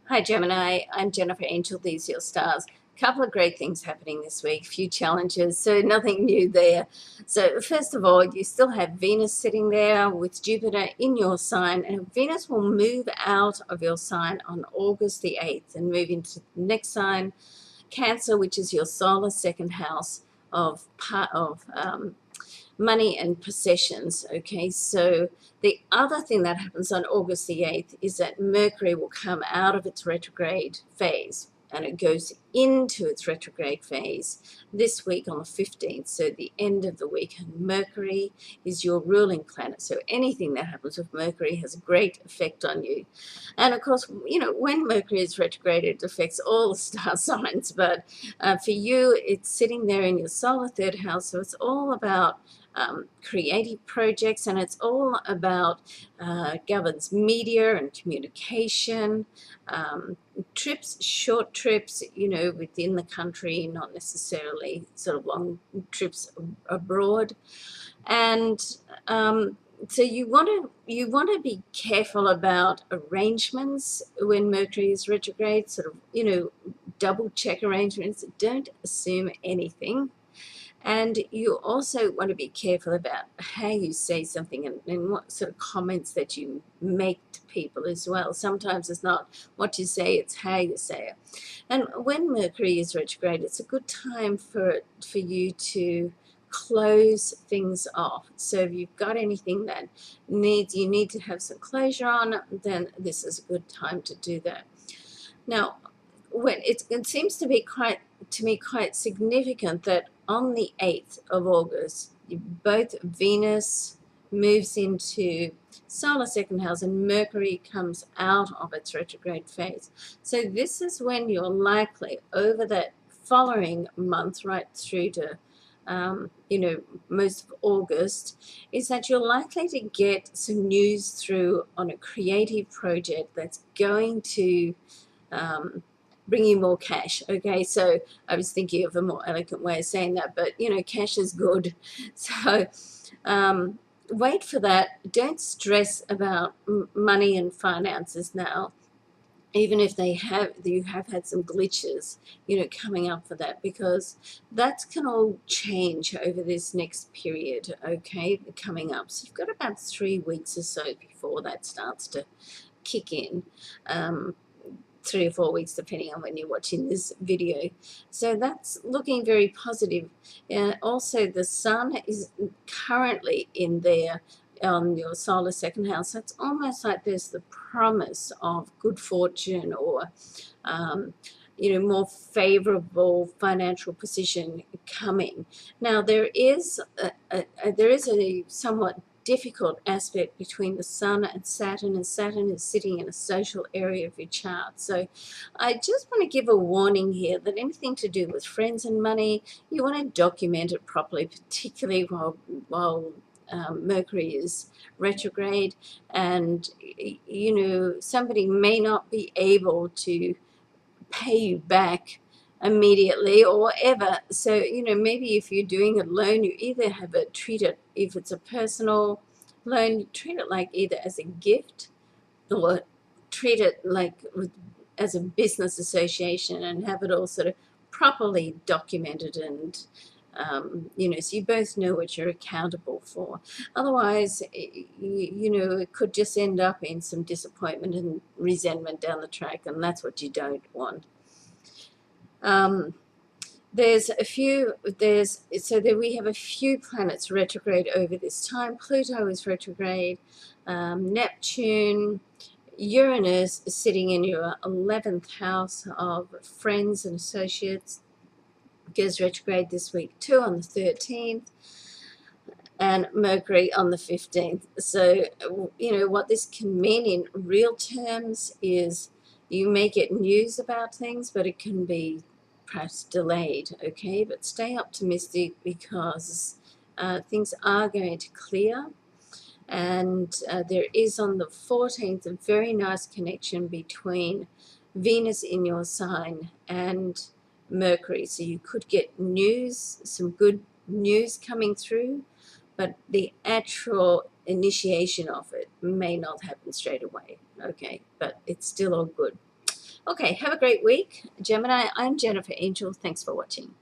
Hi Gemini, I'm Jennifer Angel. These are your stars. Couple of great things happening this week, few challenges, so nothing new there. So first of all, you still have Venus sitting there with Jupiter in your sign, and Venus will move out of your sign on August the 8th and move into the next sign, Cancer, which is your solar second house of money and possessions. Okay, so the other thing that happens on August the 8th is that Mercury will come out of its retrograde phase and it goes into its retrograde phase this week on the 15th, so the end of the week. And Mercury is your ruling planet, so anything that happens with Mercury has a great effect on you. And of course, when Mercury is retrograde, it affects all the star signs, but for you, it's sitting there in your solar third house, so it's all about creative projects, and it's all about governs media and communication, trips, short trips, within the country, not necessarily sort of long trips abroad. And so you want to be careful about arrangements when Mercury is retrograde. Sort of double check arrangements. Don't assume anything. And you also want to be careful about how you say something and what sort of comments that you make to people as well. Sometimes it's not what you say, it's how you say it. And when Mercury is retrograde, it's a good time for you to close things off. So if you've got anything that you need to have some closure on, then this is a good time to do that. Now, when it seems to be quite significant that on the 8th of August, both Venus moves into solar second house and Mercury comes out of its retrograde phase. So this is when you're likely, over that following month right through to most of August, is that you're likely to get some news through on a creative project that's going to bring you more cash. Okay, so I was thinking of a more elegant way of saying that, but cash is good. So wait for that. Don't stress about money and finances now, even if you have had some glitches, coming up for that, because that can all change over this next period. Okay, coming up. So you've got about 3 weeks or so before that starts to kick in. 3 or 4 weeks, depending on when you're watching this video. So that's looking very positive. Also, the sun is currently in there on your solar second house. So it's almost like there's the promise of good fortune or more favorable financial position coming. Now, there is a somewhat difficult aspect between the Sun, and Saturn is sitting in a social area of your chart. So I just want to give a warning here that anything to do with friends and money, you want to document it properly, particularly while Mercury is retrograde, and somebody may not be able to pay you back immediately or ever. So maybe if you're doing a loan, you either have it treated, if it's a personal loan, you treat it like either as a gift or treat it like as a business association and have it all sort of properly documented and so you both know what you're accountable for. Otherwise, it could just end up in some disappointment and resentment down the track, and that's what you don't want. There's a few, so that we have a few planets retrograde over this time. Pluto is retrograde, Neptune, Uranus is sitting in your 11th house of friends and associates, goes retrograde this week too on the 13th, and Mercury on the 15th. So, what this can mean in real terms is you may get news about things, but it can be perhaps delayed, okay? But stay optimistic because things are going to clear. And there is on the 14th a very nice connection between Venus in your sign and Mercury. So you could get news, some good news coming through, but the actual initiation of it may not happen straight away, okay? But it's still all good. Okay, have a great week. Gemini, I'm Jennifer Angel. Thanks for watching.